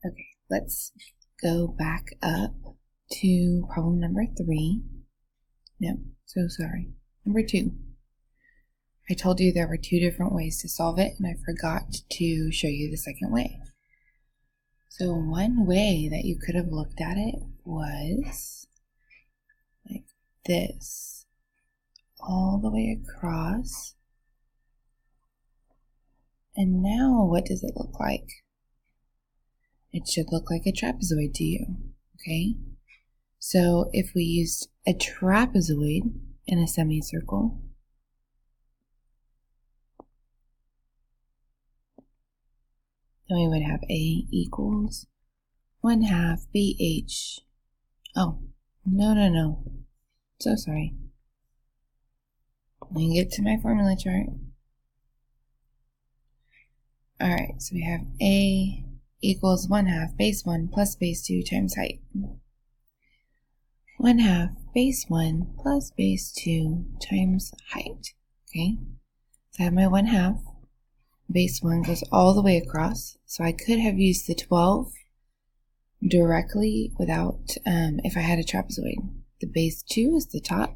Okay, let's go back up to problem number 3. No, so sorry. Number 2. I told you there were 2 different ways to solve it, and I forgot to show you the second way. So one way that you could have looked at it was like this, all the way across. And now what does it look like? It should look like a trapezoid to you, okay? So if we used a trapezoid in a semicircle, then we would have A equals 1/2 BH. Oh, no. So sorry. Let me get to my formula chart. Alright, so we have A equals 1/2 base 1 plus base 2 times height. 1/2 base 1 plus base 2 times height. Okay, so I have my 1/2. Base 1 goes all the way across, so I could have used the 12 directly without, if I had a trapezoid. The base 2 is the top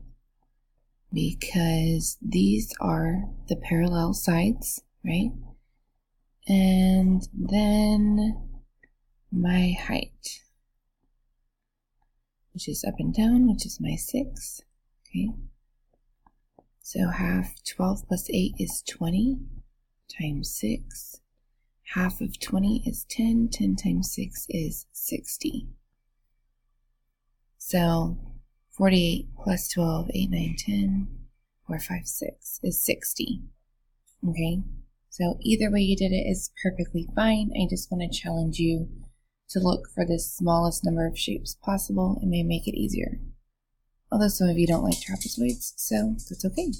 because these are the parallel sides, right? And then my height, which is up and down, which is my 6, okay? So half 12 plus 8 is 20 times 6. Half of 20 is 10. 10 times 6 is 60. So 48 plus 12, 8, 9, 10, 4, 5, 6 is 60. Okay? So either way you did it is perfectly fine. I just want to challenge you to look for the smallest number of shapes possible. It may make it easier. Although some of you don't like trapezoids, so that's okay.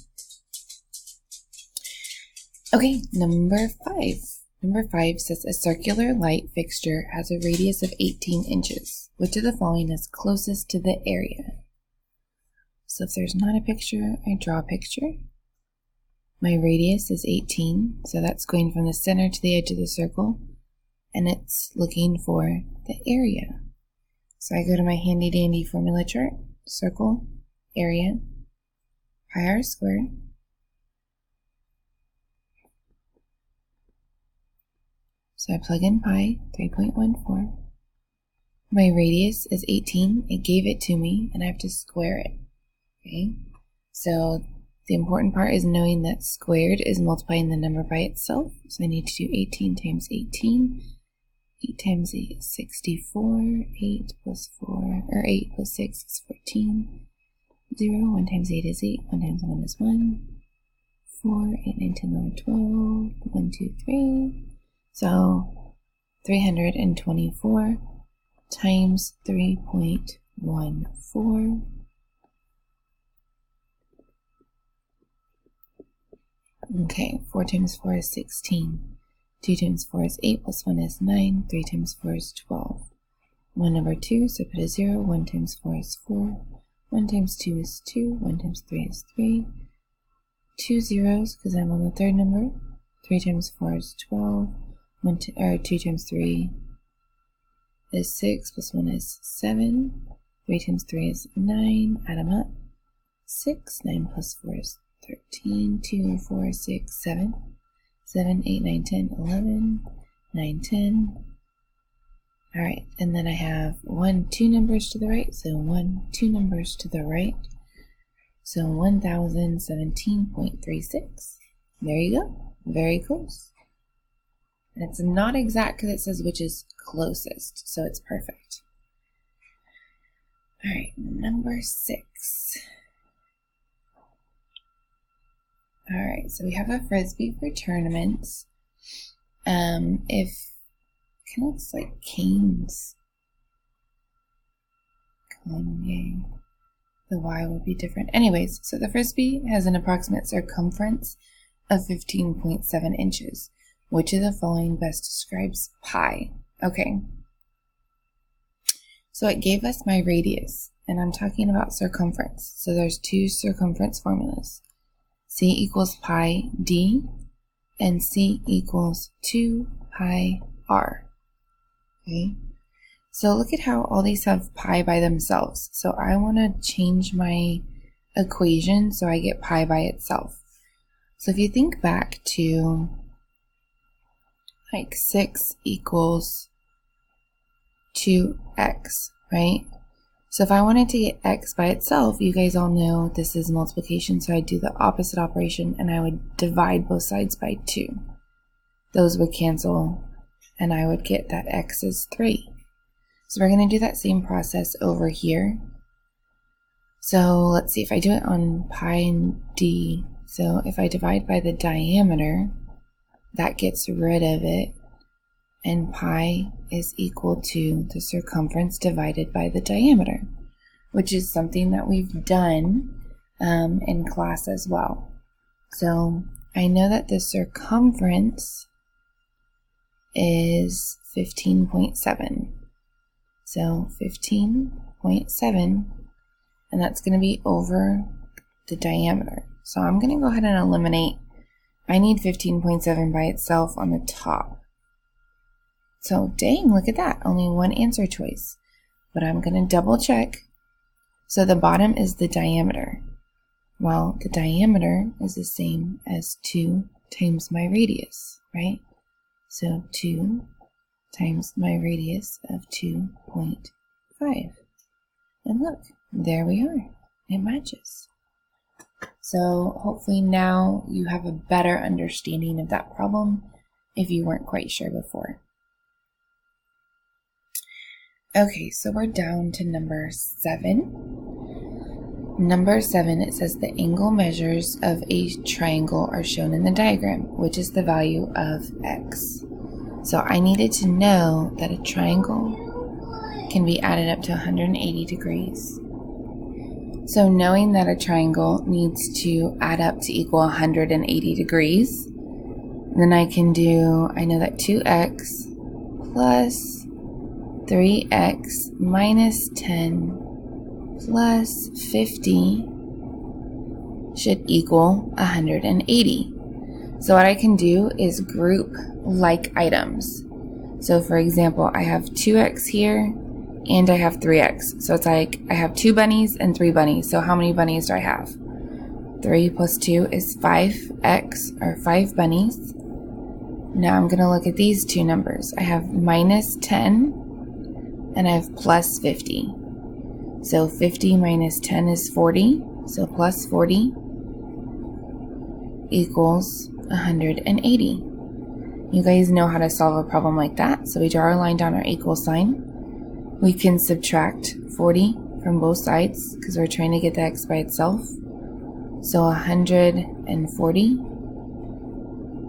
Okay, number 5. Number 5 says a circular light fixture has a radius of 18 inches. Which of the following is closest to the area? So if there's not a picture, I draw a picture. My radius is 18, so that's going from the center to the edge of the circle, and it's looking for the area. So I go to my handy dandy formula chart, circle, area, pi r squared. So I plug in pi, 3.14. My radius is 18. It gave it to me, and I have to square it. Okay? So the important part is knowing that squared is multiplying the number by itself. So I need to do 18 times 18. 8 times 8 is 64. 8 plus 4, or 8 plus 6 is 14. 0, 1 times 8 is 8. 1 times 1 is 1. 4, 8, 9, 10, 11, 12. 1, 2, 3. So 324 times 3.14. Okay, 4 times 4 is 16. 2 times 4 is 8, plus 1 is 9. 3 times 4 is 12. 1 number 2, so put a 0. 1 times 4 is 4. 1 times 2 is 2. 1 times 3 is 3. 2 zeros, because I'm on the third number. 3 times 4 is 12. 2 times 3 is 6, plus 1 is 7. 3 times 3 is 9. Add them up. 6. 9 plus 4 is 13. 2, 4, 6, 7. 7, 8, 9, 10, 11. 9, 10. Alright, and then I have 2 numbers to the right, so 2 numbers to the right. So 1017.36. There you go. Very close. And it's not exact because it says which is closest, so it's perfect. Alright, number 6. Alright, so we have a frisbee for tournaments. If it kind of looks like canes. Kanye. The Y would be different. Anyways, so the frisbee has an approximate circumference of 15.7 inches. Which of the following best describes pi? Okay. So it gave us my radius, and I'm talking about circumference. So there's 2 circumference formulas. C equals pi d, and C equals 2 pi r. Okay. So look at how all these have pi by themselves. So I want to change my equation so I get pi by itself. So if you think back to like 6 equals 2x, right? So if I wanted to get x by itself, you guys all know this is multiplication, so I'd do the opposite operation and I would divide both sides by 2. Those would cancel and I would get that x is 3. So we're going to do that same process over here. So let's see if I do it on pi and d. So if I divide by the diameter, that gets rid of it. And pi is equal to the circumference divided by the diameter, which is something that we've done in class as well. So I know that the circumference is 15.7. So 15.7, and that's going to be over the diameter. So I'm going to go ahead and eliminate. I need 15.7 by itself on the top. So dang, look at that. Only one answer choice. But I'm going to double check. So the bottom is the diameter. Well, the diameter is the same as 2 times my radius, right? So 2 times my radius of 2.5. And look, there we are. It matches. So hopefully now you have a better understanding of that problem if you weren't quite sure before. Okay, so we're down to number 7. Number 7, it says the angle measures of a triangle are shown in the diagram, which is the value of x. So I needed to know that a triangle can be added up to 180 degrees. So knowing that a triangle needs to add up to equal 180 degrees, then I know that 2x plus 3x minus 10 plus 50 should equal 180. So what I can do is group like items. So for example, I have 2x here and I have 3x. So it's like I have 2 bunnies and 3 bunnies. So how many bunnies do I have? 3 plus 2 is 5x, or 5 bunnies. Now I'm going to look at these two numbers. I have minus 10 and I have plus 50. So 50 minus 10 is 40. So plus 40 equals 180. You guys know how to solve a problem like that. So we draw our line down our equal sign. We can subtract 40 from both sides because we're trying to get the x by itself. So 140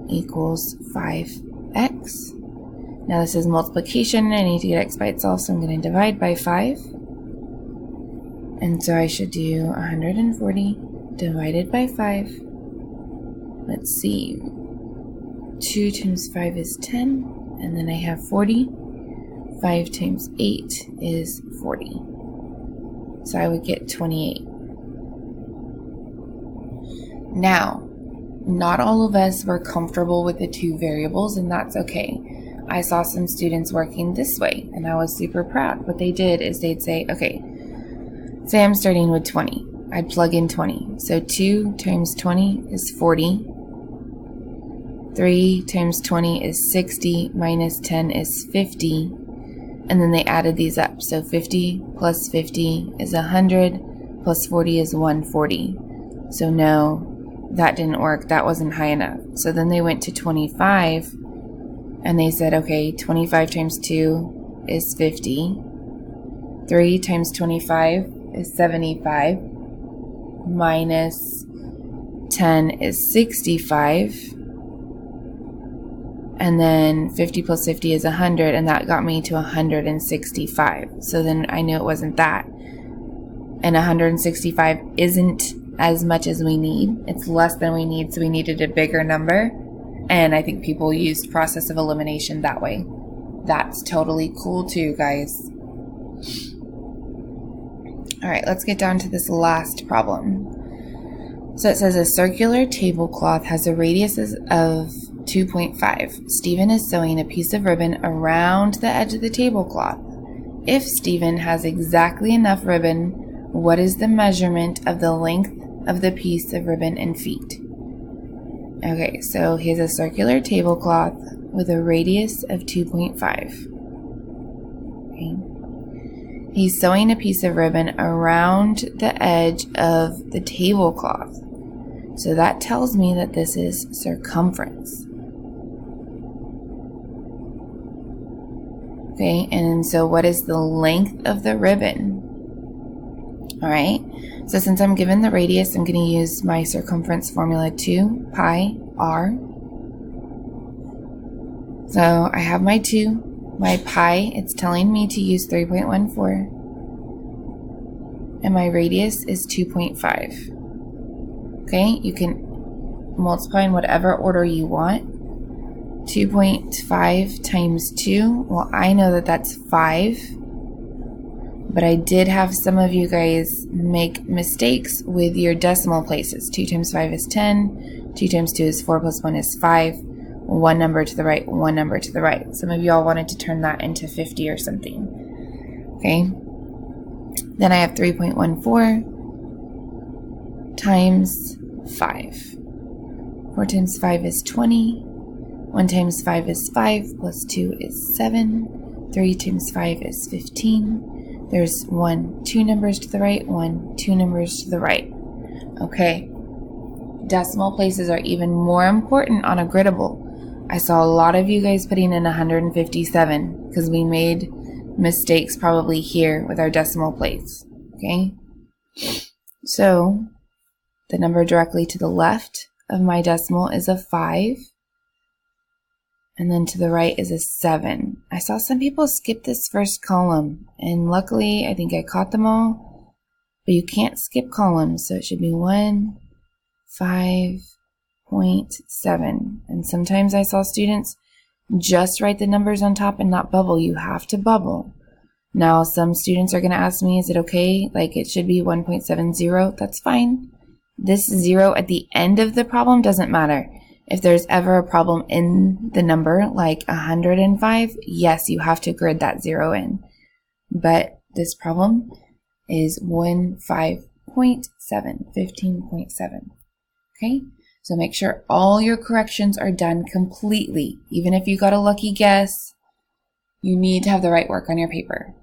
equals 5x. Now this is multiplication. I need to get x by itself, so I'm going to divide by 5. And so I should do 140 divided by 5. Let's see. 2 times 5 is 10, and then I have 40. 5 times 8 is 40. So I would get 28. Now, not all of us were comfortable with the 2 variables, and that's okay. I saw some students working this way, and I was super proud. What they did is they'd say, okay, say I'm starting with 20. I'd plug in 20. So 2 times 20 is 40. 3 times 20 is 60, minus 10 is 50, and then they added these up. So 50 plus 50 is 100, plus 40 is 140. So no, that didn't work. That wasn't high enough. So then they went to 25, and they said, okay, 25 times 2 is 50. 3 times 25 is 75, minus 10 is 65. And then 50 plus 50 is 100, and that got me to 165. So then I knew it wasn't that. And 165 isn't as much as we need. It's less than we need, so we needed a bigger number. And I think people used process of elimination that way. That's totally cool too, guys. All right, let's get down to this last problem. So it says a circular tablecloth has a radius of 2.5. Stephen is sewing a piece of ribbon around the edge of the tablecloth. If Stephen has exactly enough ribbon, what is the measurement of the length of the piece of ribbon in feet? Okay, so he has a circular tablecloth with a radius of 2.5. Okay. He's sewing a piece of ribbon around the edge of the tablecloth. So that tells me that this is circumference. Okay, and so what is the length of the ribbon? All right, so since I'm given the radius, I'm going to use my circumference formula 2 pi r. So I have my 2, my pi, it's telling me to use 3.14, and my radius is 2.5. Okay, you can multiply in whatever order you want. 2.5 times 2, well, I know that that's 5, but I did have some of you guys make mistakes with your decimal places. 2 times 5 is 10, 2 times 2 is 4, plus 1 is 5, one number to the right, one number to the right. Some of you all wanted to turn that into 50 or something. Okay, then I have 3.14 times 5. 4 times 5 is 20. 1 times 5 is 5, plus 2 is 7. 3 times 5 is 15. There's 2 numbers to the right, 2 numbers to the right. Okay. Decimal places are even more important on a griddable. I saw a lot of you guys putting in 157 because we made mistakes probably here with our decimal place. Okay. So the number directly to the left of my decimal is a 5. And then to the right is a 7. I saw some people skip this first column, and luckily I think I caught them all, but you can't skip columns, so it should be 1, 5.7. And sometimes I saw students just write the numbers on top and not bubble. You have to bubble. Now some students are going to ask me, is it okay? Like it should be 1.70. That's fine. This 0 at the end of the problem doesn't matter. If there's ever a problem in the number, like 105, yes, you have to grid that 0 in. But this problem is 15.7. Okay? So make sure all your corrections are done completely. Even if you got a lucky guess, you need to have the right work on your paper.